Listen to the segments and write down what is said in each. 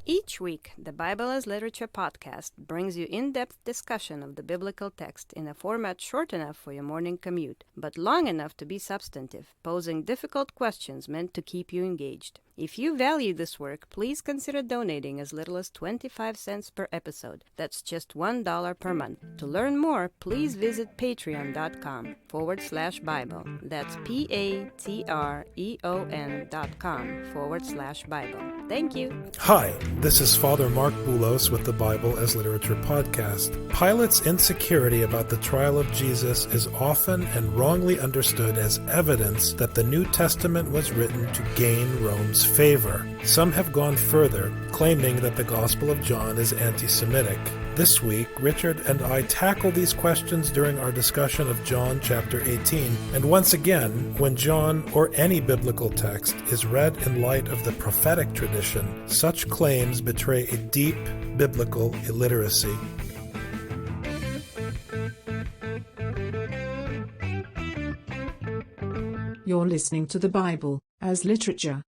Each week, the Bible as Literature podcast brings you in-depth discussion of the biblical text in a format short enough for your morning commute, but long enough to be substantive, posing difficult questions meant to keep you engaged. If you value this work, please consider donating as little as 25 cents per episode. That's just $1 per month. To learn more, please visit patreon.com/Bible. That's patreon.com/Bible. Thank you. Hi, this is Father Mark Boulos with the Bible as Literature podcast. Pilate's insecurity about the trial of Jesus is often and wrongly understood as evidence that the New Testament was written to gain Rome's favor. Some have gone further, claiming that the Gospel of John is anti-Semitic. This week, Richard and I tackle these questions during our discussion of John chapter 18. And once again, when John or any biblical text is read in light of the prophetic tradition, such claims betray a deep biblical illiteracy. You're listening to the Bible as Literature.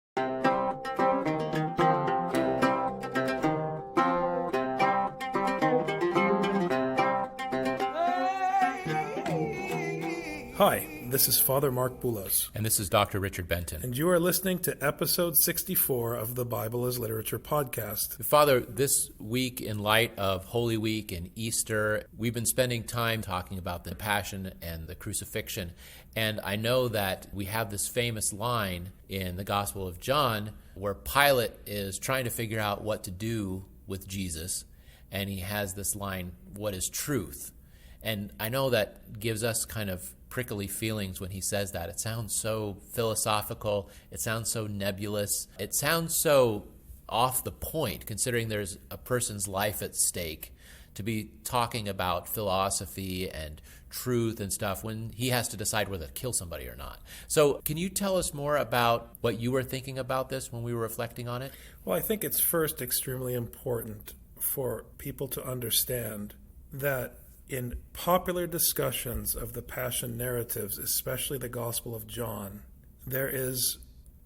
Hi, this is Father Mark Boulos. And this is Dr. Richard Benton. And you are listening to episode 64 of the Bible as Literature podcast. Father, this week in light of Holy Week and Easter, we've been spending time talking about the Passion and the Crucifixion. And I know that we have this famous line in the Gospel of John where Pilate is trying to figure out what to do with Jesus. And he has this line, "What is truth?" And I know that gives us kind of prickly feelings when he says that. It sounds so philosophical. It sounds so nebulous. It sounds so off the point, considering there's a person's life at stake, to be talking about philosophy and truth and stuff when he has to decide whether to kill somebody or not. So can you tell us more about what you were thinking about this when we were reflecting on it? Well, I think it's first extremely important for people to understand that in popular discussions of the Passion narratives, especially the Gospel of John, there is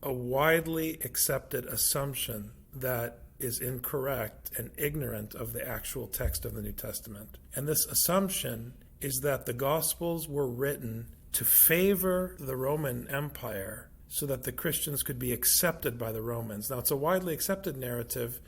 a widely accepted assumption that is incorrect and ignorant of the actual text of the New Testament. And this assumption is that the Gospels were written to favor the Roman Empire so that the Christians could be accepted by the Romans. Now, it's a widely accepted narrative,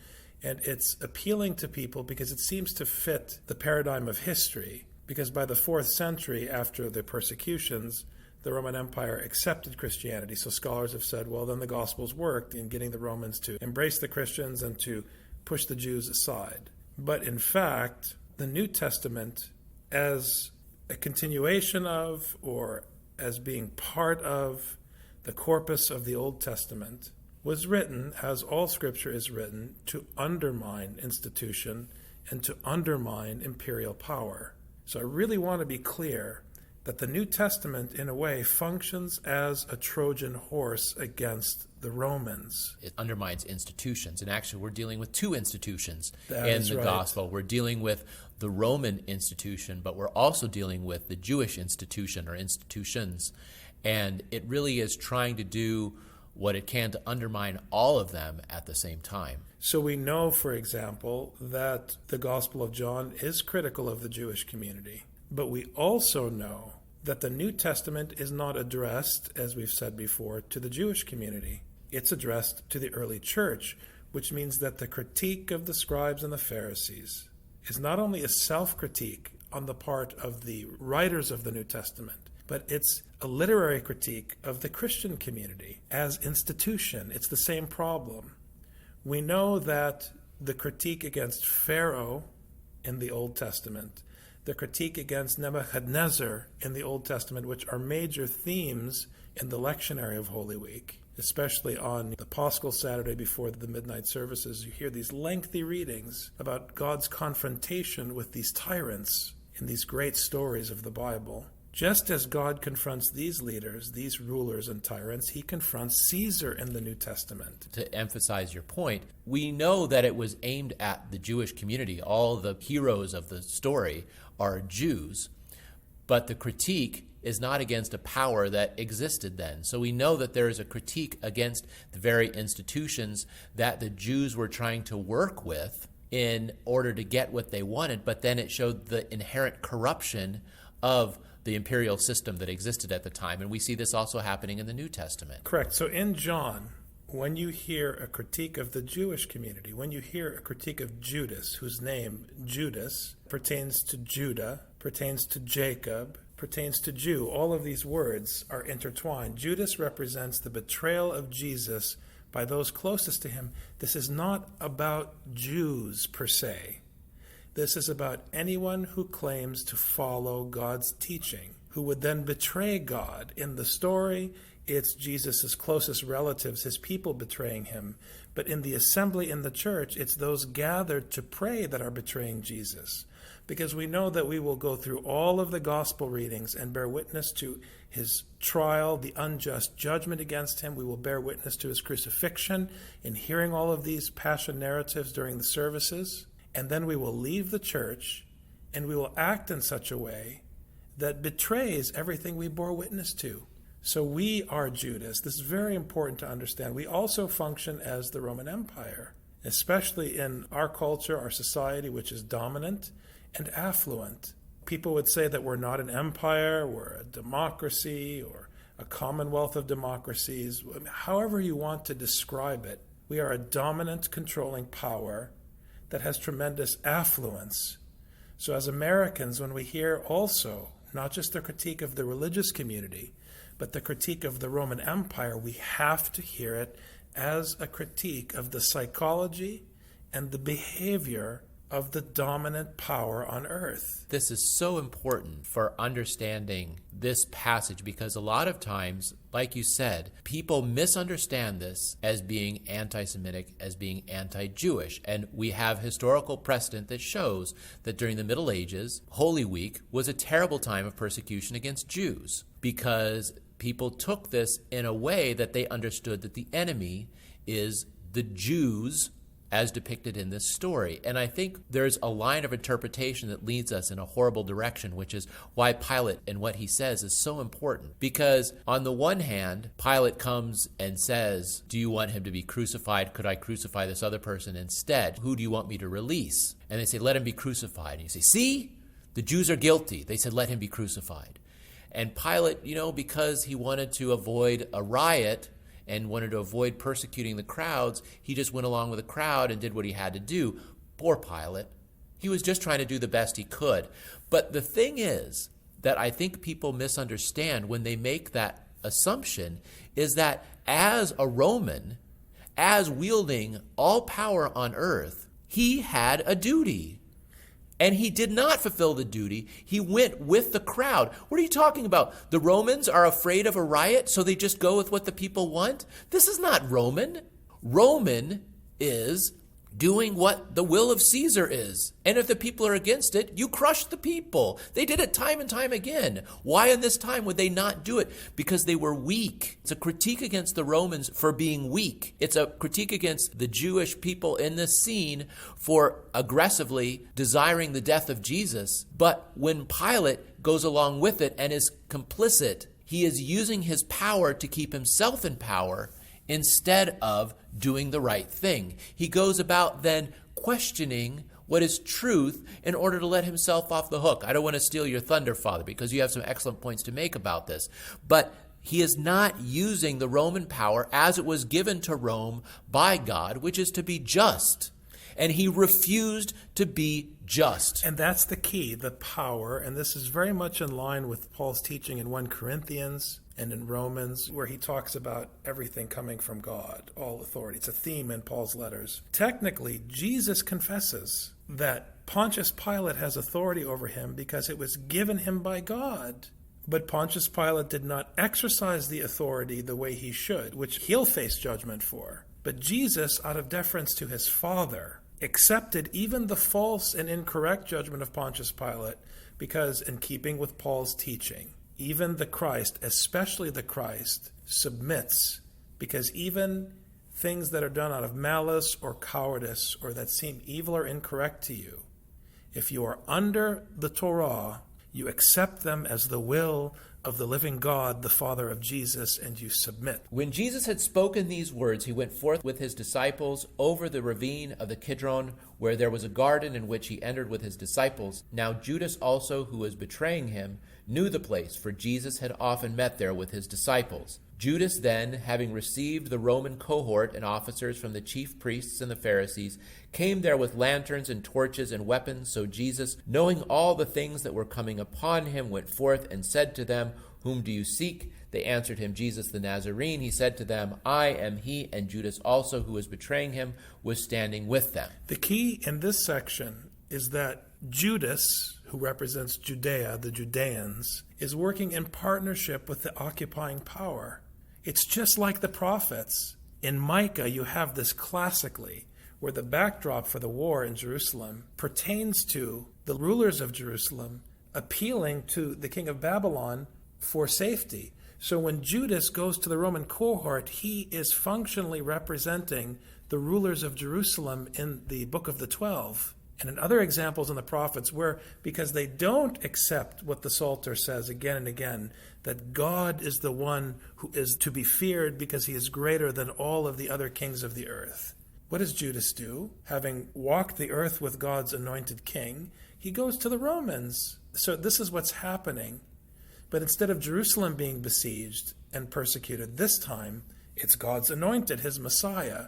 and it's appealing to people because it seems to fit the paradigm of history. Because by the 4th century, after the persecutions, the Roman Empire accepted Christianity. So scholars have said, well, then the Gospels worked in getting the Romans to embrace the Christians and to push the Jews aside. But in fact, the New Testament, as a continuation of or as being part of the corpus of the Old Testament, was written, as all Scripture is written, to undermine institution and to undermine imperial power. So I really want to be clear that the New Testament, in a way, functions as a Trojan horse against the Romans. It undermines institutions. And actually, we're dealing with two institutions That in is the right. gospel. We're dealing with the Roman institution, but we're also dealing with the Jewish institution or institutions. And it really is trying to do what it can to undermine all of them at the same time. So we know, for example, that the Gospel of John is critical of the Jewish community. But we also know that the New Testament is not addressed, as we've said before, to the Jewish community. It's addressed to the early church, which means that the critique of the scribes and the Pharisees is not only a self-critique on the part of the writers of the New Testament, but it's a literary critique of the Christian community as institution. It's the same problem. We know that the critique against Pharaoh in the Old Testament, the critique against Nebuchadnezzar in the Old Testament, which are major themes in the lectionary of Holy Week, especially on the Paschal Saturday before the midnight services, you hear these lengthy readings about God's confrontation with these tyrants in these great stories of the Bible. Just as God confronts these leaders, these rulers and tyrants, he confronts Caesar in the New Testament. To emphasize your point, we know that it was aimed at the Jewish community. All the heroes of the story are Jews, but the critique is not against a power that existed then. So we know that there is a critique against the very institutions that the Jews were trying to work with in order to get what they wanted, but then it showed the inherent corruption of the imperial system that existed at the time. And we see this also happening in the New Testament. Correct. So in John, when you hear a critique of the Jewish community, when you hear a critique of Judas, whose name, Judas, pertains to Judah, pertains to Jacob, pertains to Jew, all of these words are intertwined. Judas represents the betrayal of Jesus by those closest to him. This is not about Jews per se. This is about anyone who claims to follow God's teaching, who would then betray God. In the story, it's Jesus' closest relatives, his people, betraying him. But in the assembly in the church, it's those gathered to pray that are betraying Jesus. Because we know that we will go through all of the gospel readings and bear witness to his trial, the unjust judgment against him. We will bear witness to his crucifixion in hearing all of these passion narratives during the services. And then we will leave the church and we will act in such a way that betrays everything we bore witness to. So we are Judas. This is very important to understand. We also function as the Roman Empire, especially in our culture, our society, which is dominant and affluent. People would say that we're not an empire, we're a democracy or a commonwealth of democracies. However you want to describe it, we are a dominant, controlling power that has tremendous affluence. So as Americans, when we hear also not just the critique of the religious community, but the critique of the Roman Empire, we have to hear it as a critique of the psychology and the behavior of the dominant power on earth. This is so important for understanding this passage because a lot of times, like you said, people misunderstand this as being anti-Semitic, as being anti-Jewish. And we have historical precedent that shows that during the Middle Ages, Holy Week was a terrible time of persecution against Jews because people took this in a way that they understood that the enemy is the Jews as depicted in this story. And I think there's a line of interpretation that leads us in a horrible direction, which is why Pilate and what he says is so important. Because on the one hand, Pilate comes and says, do you want him to be crucified? Could I crucify this other person instead? Who do you want me to release? And they say, let him be crucified. And you say, see, the Jews are guilty. They said, let him be crucified. And Pilate, because he wanted to avoid a riot and wanted to avoid persecuting the crowds, he just went along with the crowd and did what he had to do. Poor Pilate. He was just trying to do the best he could. But the thing is that I think people misunderstand when they make that assumption is that as a Roman, as wielding all power on earth, he had a duty. And he did not fulfill the duty. He went with the crowd. What are you talking about? The Romans are afraid of a riot, so they just go with what the people want? This is not Roman. Roman is doing what the will of Caesar is. And if the people are against it, you crush the people. They did it time and time again. Why in this time would they not do it? Because they were weak. It's a critique against the Romans for being weak. It's a critique against the Jewish people in this scene for aggressively desiring the death of Jesus. But when Pilate goes along with it and is complicit, he is using his power to keep himself in power instead of doing the right thing. He goes about then questioning what is truth in order to let himself off the hook. I don't want to steal your thunder, Father, because you have some excellent points to make about this. But he is not using the Roman power as it was given to Rome by God, which is to be just. And he refused to be just. And that's the key, the power. And this is very much in line with Paul's teaching in 1 Corinthians and in Romans, where he talks about everything coming from God, all authority. It's a theme in Paul's letters. Technically, Jesus confesses that Pontius Pilate has authority over him because it was given him by God. But Pontius Pilate did not exercise the authority the way he should, which he'll face judgment for. But Jesus, out of deference to his Father, accepted even the false and incorrect judgment of Pontius Pilate because, in keeping with Paul's teaching, even the Christ, especially the Christ, submits, because even things that are done out of malice or cowardice or that seem evil or incorrect to you, if you are under the Torah, You accept them as the will of the living God, the Father of Jesus, and you submit. When Jesus had spoken these words, he went forth with his disciples over the ravine of the Kidron, where there was a garden in which he entered with his disciples. Now Judas also, who was betraying him, knew the place, for Jesus had often met there with his disciples. Judas then, having received the Roman cohort and officers from the chief priests and the Pharisees, came there with lanterns and torches and weapons. So Jesus, knowing all the things that were coming upon him, went forth and said to them, Whom do you seek? They answered him, Jesus the Nazarene. He said to them, I am he. And Judas also, who was betraying him, was standing with them. The key in this section is that Judas, who represents Judea, the Judeans, is working in partnership with the occupying power. It's just like the prophets. In Micah, you have this classically, where the backdrop for the war in Jerusalem pertains to the rulers of Jerusalem appealing to the king of Babylon for safety. So when Judas goes to the Roman cohort, he is functionally representing the rulers of Jerusalem in the Book of the 12. And in other examples in the prophets where, because they don't accept what the Psalter says again and again, that God is the one who is to be feared because he is greater than all of the other kings of the earth. What does Judas do? Having walked the earth with God's anointed king, he goes to the Romans. So this is what's happening. But instead of Jerusalem being besieged and persecuted, this time it's God's anointed, his Messiah.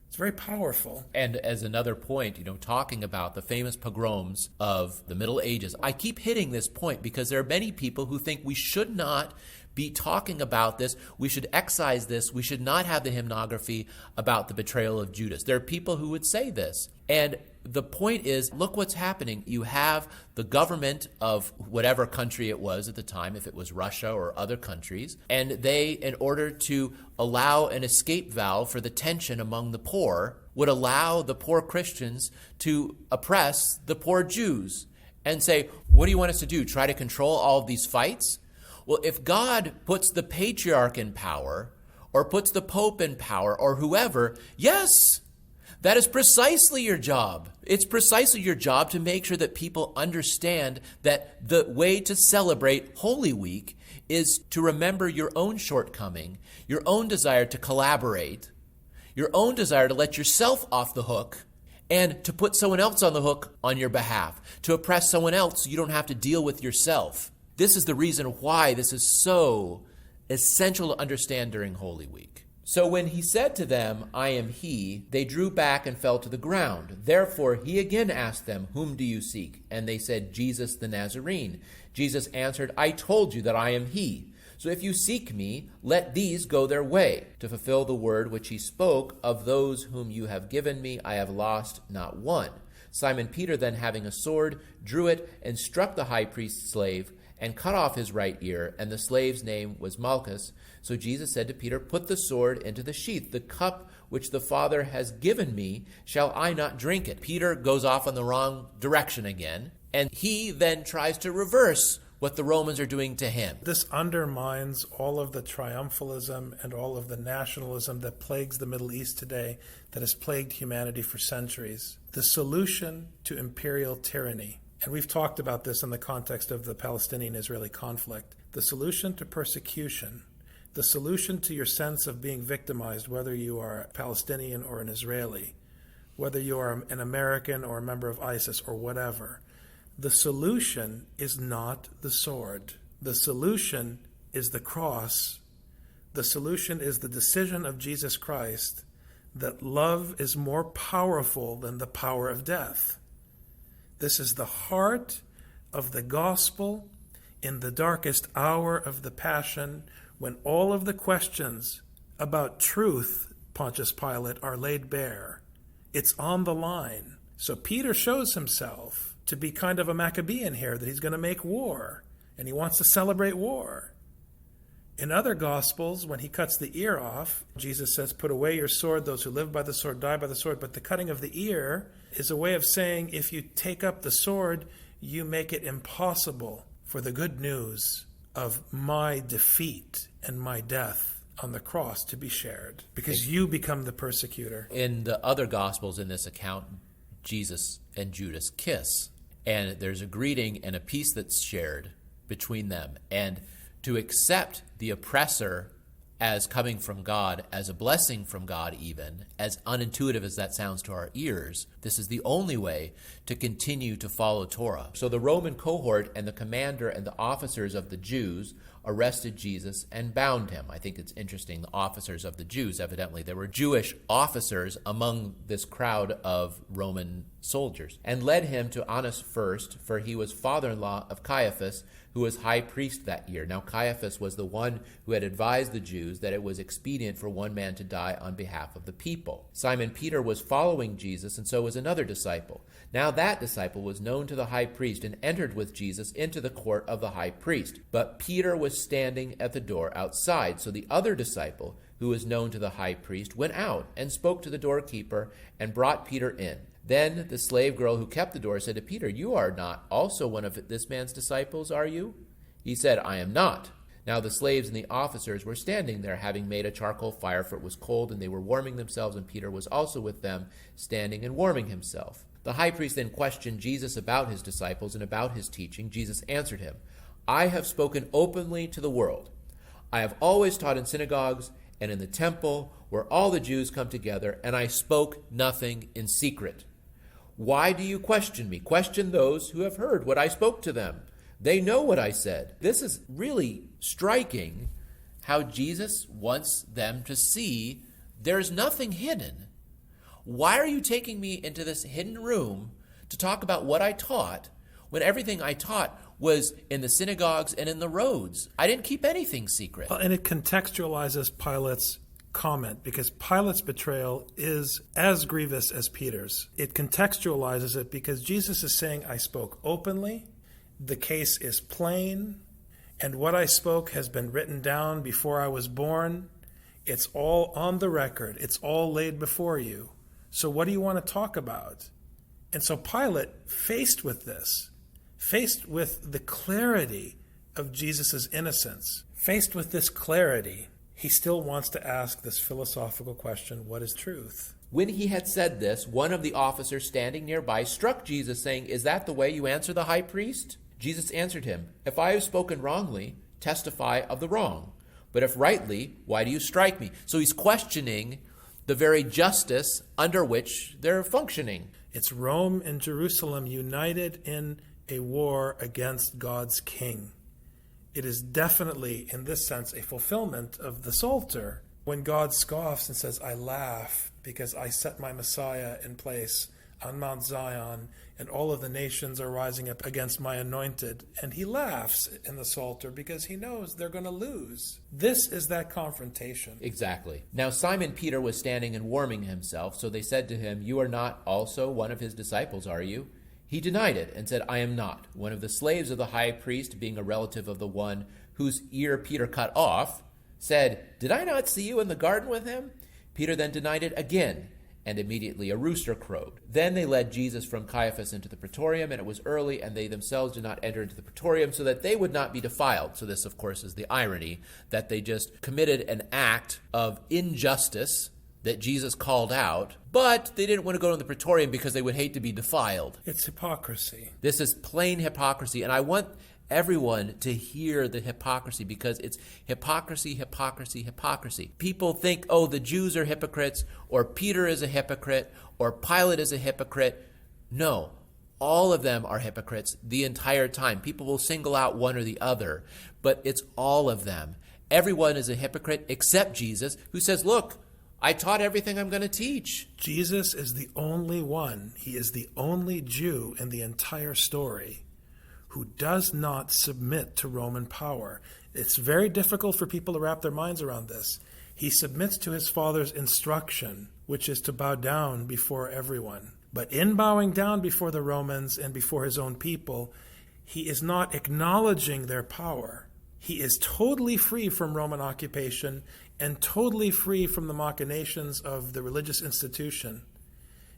It's very powerful. And as another point, talking about the famous pogroms of the Middle Ages, I keep hitting this point because there are many people who think we should not be talking about this. We should excise this. We should not have the hymnography about the betrayal of Judas. There are people who would say this. And the point is, look what's happening. You have the government of whatever country it was at the time, if it was Russia or other countries, and they, in order to allow an escape valve for the tension among the poor, would allow the poor Christians to oppress the poor Jews and say, what do you want us to do? Try to control all of these fights? Well, if God puts the patriarch in power, or puts the Pope in power, or whoever, yes, that is precisely your job. It's precisely your job to make sure that people understand that the way to celebrate Holy Week is to remember your own shortcoming, your own desire to collaborate, your own desire to let yourself off the hook, and to put someone else on the hook on your behalf, to oppress someone else so you don't have to deal with yourself. This is the reason why this is so essential to understand during Holy Week. So when he said to them, I am he, they drew back and fell to the ground. Therefore he again asked them, Whom do you seek? And they said, Jesus the Nazarene. Jesus answered, I told you that I am he. So if you seek me, let these go their way, to fulfill the word which he spoke, of those whom you have given me, I have lost not one. Simon Peter then, having a sword, drew it and struck the high priest's slave, and cut off his right ear, and the slave's name was Malchus. So Jesus said to Peter, Put the sword into the sheath. The cup which the Father has given me, shall I not drink it? Peter goes off in the wrong direction again, and he then tries to reverse what the Romans are doing to him. This undermines all of the triumphalism and all of the nationalism that plagues the Middle East today, that has plagued humanity for centuries. The solution to imperial tyranny, and we've talked about this in the context of the Palestinian-Israeli conflict, the solution to persecution, the solution to your sense of being victimized, whether you are a Palestinian or an Israeli, whether you are an American or a member of ISIS or whatever, the solution is not the sword. The solution is the cross. The solution is the decision of Jesus Christ that love is more powerful than the power of death. This is the heart of the gospel in the darkest hour of the Passion, when all of the questions about truth, Pontius Pilate, are laid bare. It's on the line. So Peter shows himself to be kind of a Maccabean here, that he's going to make war, and he wants to celebrate war. In other Gospels, when he cuts the ear off, Jesus says, Put away your sword, those who live by the sword die by the sword. But the cutting of the ear is a way of saying, if you take up the sword, you make it impossible for the good news of my defeat and my death on the cross to be shared, because you become the persecutor. In the other Gospels in this account, Jesus and Judas kiss. and there's a greeting and a peace that's shared between them. And to accept the oppressor as coming from God, as a blessing from God even, as unintuitive as that sounds to our ears, this is the only way to continue to follow Torah. So the Roman cohort and the commander and the officers of the Jews arrested Jesus and bound him. I think it's interesting, the officers of the Jews, evidently there were Jewish officers among this crowd of Roman soldiers, and led him to Annas first, for he was father-in-law of Caiaphas, who was high priest that year. Now Caiaphas was the one who had advised the Jews that it was expedient for one man to die on behalf of the people. Simon Peter was following Jesus, and so was another disciple. Now that disciple was known to the high priest and entered with Jesus into the court of the high priest. But Peter was standing at the door outside. So the other disciple, who was known to the high priest, went out and spoke to the doorkeeper and brought Peter in. Then the slave girl who kept the door said to Peter, "You are not also one of this man's disciples, are you?" He said, "I am not." Now the slaves and the officers were standing there, having made a charcoal fire, for it was cold, and they were warming themselves, and Peter was also with them, standing and warming himself. The high priest then questioned Jesus about his disciples and about his teaching. Jesus answered him, "I have spoken openly to the world. I have always taught in synagogues and in the temple, where all the Jews come together, and I spoke nothing in secret. Why do you question me? Question those who have heard what I spoke to them. They know what I said." This is really striking, how Jesus wants them to see there's nothing hidden. Why are you taking me into this hidden room to talk about what I taught when everything I taught was in the synagogues and in the roads? I didn't keep anything secret. Well, and it contextualizes Pilate's comment, because Pilate's betrayal is as grievous as Peter's. It contextualizes it because Jesus is saying, I spoke openly, the case is plain, and what I spoke has been written down before I was born. It's all on the record. It's all laid before you. So what do you want to talk about? And so Pilate, faced with this, faced with the clarity of Jesus' innocence, faced with this clarity, he still wants to ask this philosophical question, what is truth? When he had said this, one of the officers standing nearby struck Jesus, saying, "Is that the way you answer the high priest?" Jesus answered him, "If I have spoken wrongly, testify of the wrong. But if rightly, why do you strike me?" So he's questioning the very justice under which they're functioning. It's Rome and Jerusalem united in a war against God's king. It is definitely, in this sense, a fulfillment of the Psalter, when God scoffs and says, I laugh because I set my Messiah in place on Mount Zion, and all of the nations are rising up against my anointed. And he laughs in the Psalter because he knows they're going to lose. This is that confrontation. Exactly. Now Simon Peter was standing and warming himself, so they said to him, "You are not also one of his disciples, are you?" He denied it and said, "I am not." One of the slaves of the high priest, being a relative of the one whose ear Peter cut off, said, "Did I not see you in the garden with him?" Peter then denied it again, and immediately a rooster crowed. Then they led Jesus from Caiaphas into the praetorium, and it was early, and they themselves did not enter into the praetorium, so that they would not be defiled. So this, of course, is the irony, that they just committed an act of injustice that Jesus called out, but they didn't want to go to the praetorium because they would hate to be defiled. It's hypocrisy. This is plain hypocrisy, and I want everyone to hear the hypocrisy, because it's hypocrisy, hypocrisy, hypocrisy. People think, oh, the Jews are hypocrites, or Peter is a hypocrite, or Pilate is a hypocrite. No, all of them are hypocrites the entire time. People will single out one or the other, but it's all of them. Everyone is a hypocrite except Jesus, who says, look, I taught everything I'm going to teach. Jesus is the only one. He is the only Jew in the entire story who does not submit to Roman power. It's very difficult for people to wrap their minds around this. He submits to his Father's instruction, which is to bow down before everyone. But in bowing down before the Romans and before his own people, he is not acknowledging their power. He is totally free from Roman occupation and totally free from the machinations of the religious institution.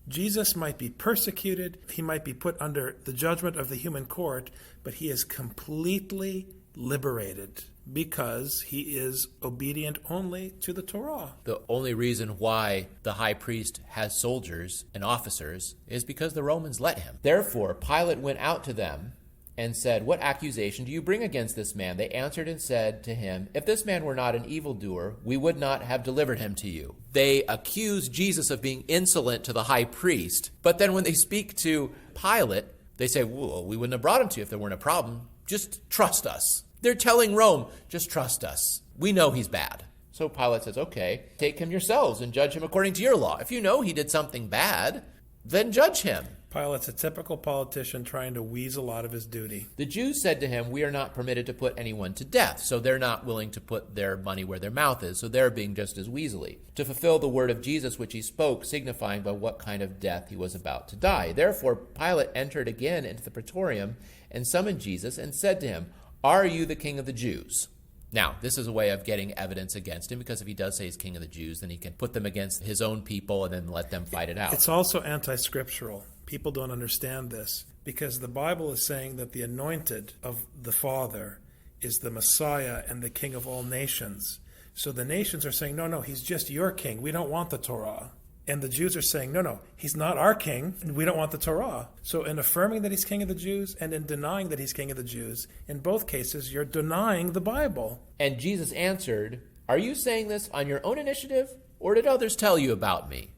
Jesus might be persecuted, he might be put under the judgment of the human court, but he is completely liberated because he is obedient only to the Torah. The only reason why the high priest has soldiers and officers is because the Romans let him. Therefore, Pilate went out to them and said, "What accusation do you bring against this man?" They answered and said to him, "If this man were not an evildoer, we would not have delivered him to you." They accuse Jesus of being insolent to the high priest, but then when they speak to Pilate, they say, "Well, we wouldn't have brought him to you if there weren't a problem. Just trust us." They're telling Rome, just trust us. We know he's bad. So Pilate says, okay, take him yourselves and judge him according to your law. If you know he did something bad, then judge him. Pilate's a typical politician trying to weasel out of his duty. The Jews said to him, "We are not permitted to put anyone to death." So they're not willing to put their money where their mouth is. So they're being just as weaselly. To fulfill the word of Jesus which he spoke, signifying by what kind of death he was about to die. Therefore Pilate entered again into the praetorium and summoned Jesus and said to him, "Are you the king of the Jews?" Now, this is a way of getting evidence against him, because if he does say he's king of the Jews, then he can put them against his own people and then let them fight it out. It's also anti-scriptural. People don't understand this, because the Bible is saying that the anointed of the Father is the Messiah and the King of all nations. So the nations are saying, no, he's just your king. We don't want the Torah. And the Jews are saying, no, he's not our king, and we don't want the Torah. So in affirming that he's king of the Jews and in denying that he's king of the Jews, in both cases, you're denying the Bible. And Jesus answered, "Are you saying this on your own initiative, or did others tell you about me?"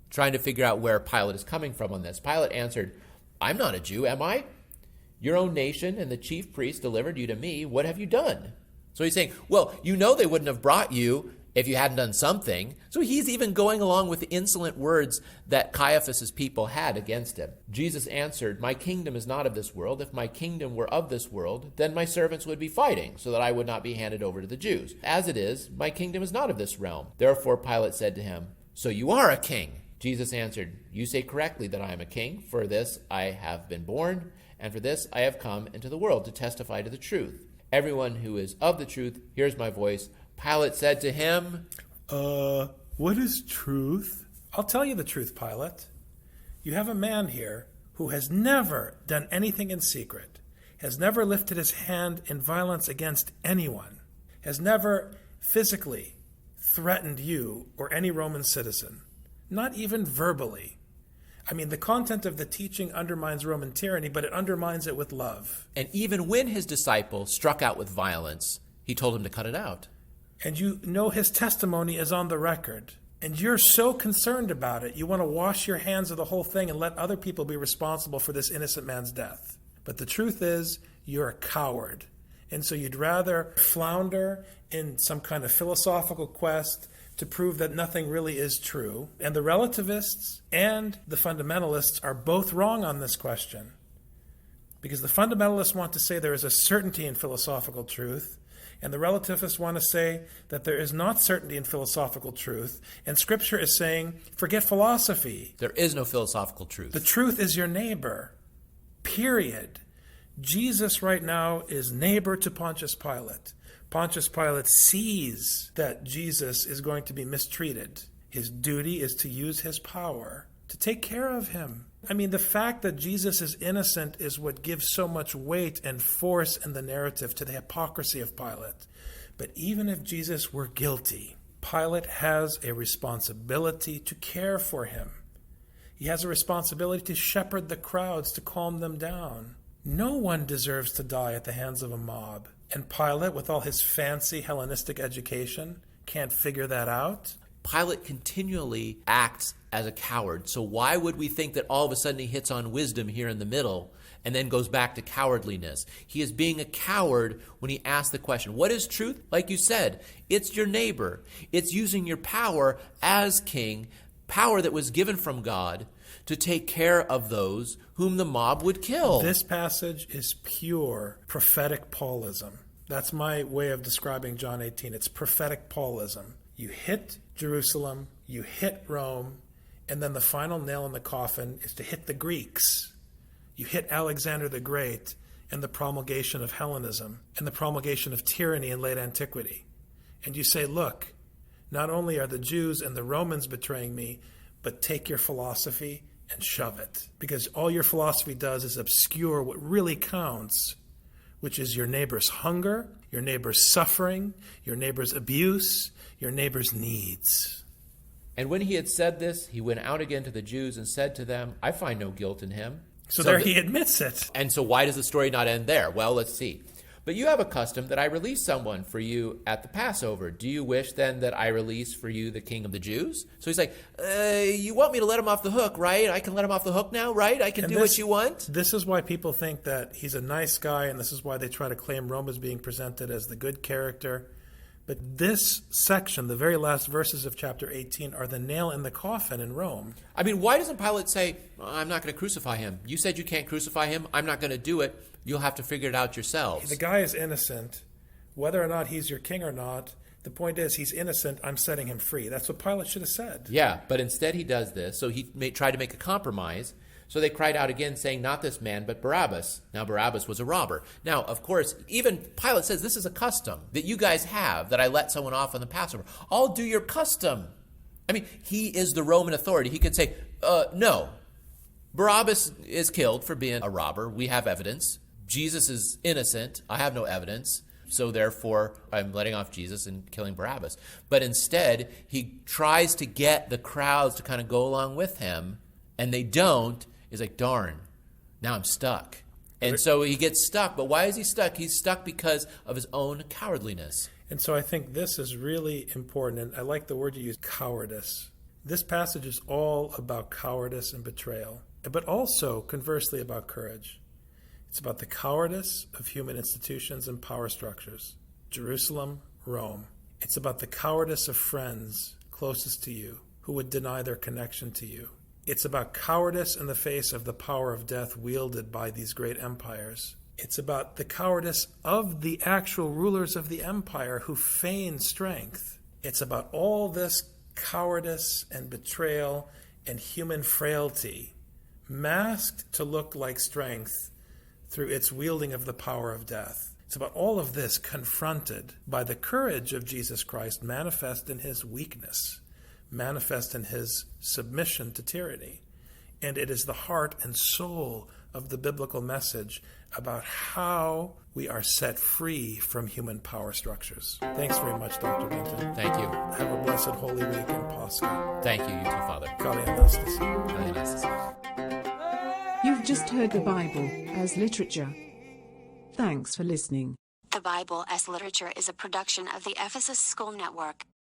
Trying to figure out where Pilate is coming from on this. Pilate answered, "I'm not a Jew, am I? Your own nation and the chief priests delivered you to me. What have you done?" So he's saying, well, you know they wouldn't have brought you if you hadn't done something. So he's even going along with the insolent words that Caiaphas' people had against him. Jesus answered, "My kingdom is not of this world. If my kingdom were of this world, then my servants would be fighting, so that I would not be handed over to the Jews. As it is, my kingdom is not of this realm." Therefore Pilate said to him, "So you are a king?" Jesus answered, "You say correctly that I am a king. For this I have been born, and for this I have come into the world, to testify to the truth. Everyone who is of the truth hears my voice." Pilate said to him, What is truth? I'll tell you the truth, Pilate. You have a man here who has never done anything in secret, has never lifted his hand in violence against anyone, has never physically threatened you or any Roman citizen, not even verbally. I mean, the content of the teaching undermines Roman tyranny, but it undermines it with love. and even when his disciple struck out with violence, he told him to cut it out. And you know his testimony is on the record. And you're so concerned about it, you want to wash your hands of the whole thing and let other people be responsible for this innocent man's death. But the truth is, you're a coward. And so you'd rather flounder in some kind of philosophical quest to prove that nothing really is true. And the relativists and the fundamentalists are both wrong on this question. Because the fundamentalists want to say there is a certainty in philosophical truth, and the relativists want to say that there is not certainty in philosophical truth, and Scripture is saying, forget philosophy. There is no philosophical truth. The truth is your neighbor, period. Jesus right now is neighbor to Pontius Pilate. Pontius Pilate sees that Jesus is going to be mistreated. His duty is to use his power to take care of him. I mean, the fact that Jesus is innocent is what gives so much weight and force in the narrative to the hypocrisy of Pilate. But even if Jesus were guilty, Pilate has a responsibility to care for him. He has a responsibility to shepherd the crowds, to calm them down. No one deserves to die at the hands of a mob. And Pilate, with all his fancy Hellenistic education, can't figure that out. Pilate continually acts as a coward. So why would we think that all of a sudden he hits on wisdom here in the middle and then goes back to cowardliness? He is being a coward when he asks the question, what is truth? Like you said, it's your neighbor. It's using your power as king, power that was given from God, to take care of those whom the mob would kill. This passage is pure prophetic Paulism. That's my way of describing John 18. It's prophetic Paulism. You hit Jerusalem, you hit Rome, and then the final nail in the coffin is to hit the Greeks. You hit Alexander the Great and the promulgation of Hellenism and the promulgation of tyranny in late antiquity. And you say, look, not only are the Jews and the Romans betraying me, but take your philosophy and shove it. Because all your philosophy does is obscure what really counts, which is your neighbor's hunger, your neighbor's suffering, your neighbor's abuse, your neighbor's needs. And when he had said this, he went out again to the Jews and said to them, I find no guilt in him. So there he admits it. And so why does the story not end there? Well, let's see. But you have a custom that I release someone for you at the Passover. Do you wish then that I release for you the king of the Jews? So he's like, you want me to let him off the hook, right? I can let him off the hook now, right? I can do what you want? This is why people think that he's a nice guy, and this is why they try to claim Rome as being presented as the good character. But this section, the very last verses of chapter 18, are the nail in the coffin in Rome. I mean, why doesn't Pilate say, I'm not going to crucify him? You said you can't crucify him. I'm not going to do it. You'll have to figure it out yourselves. The guy is innocent. Whether or not he's your king or not, the point is he's innocent. I'm setting him free. That's what Pilate should have said. Yeah, but instead he does this. So he tried to make a compromise. So they cried out again, saying, not this man, but Barabbas. Now Barabbas was a robber. Now, of course, even Pilate says, this is a custom that you guys have, that I let someone off on the Passover. I'll do your custom. I mean, he is the Roman authority. He could say, no, Barabbas is killed for being a robber. We have evidence. Jesus is innocent. I have no evidence. So therefore, I'm letting off Jesus and killing Barabbas. But instead, he tries to get the crowds to kind of go along with him, and they don't. He's like, darn, now I'm stuck. And so he gets stuck. But why is he stuck? He's stuck because of his own cowardliness. And so I think this is really important. And I like the word you use, cowardice. This passage is all about cowardice and betrayal, but also, conversely, about courage. It's about the cowardice of human institutions and power structures. Jerusalem, Rome. It's about the cowardice of friends closest to you who would deny their connection to you. It's about cowardice in the face of the power of death wielded by these great empires. It's about the cowardice of the actual rulers of the empire who feign strength. It's about all this cowardice and betrayal and human frailty masked to look like strength through its wielding of the power of death. It's about all of this confronted by the courage of Jesus Christ manifest in his weakness, manifest in his submission to tyranny. And it is the heart and soul of the biblical message about how we are set free from human power structures. Thanks very much, Dr. Benton. Thank you. Have a blessed Holy Week in Pascha. Thank you, you too, Father. Kali Anastas. Kali Anastas. You've just heard the Bible as literature. Thanks for listening. The Bible as Literature is a production of the Ephesus School Network.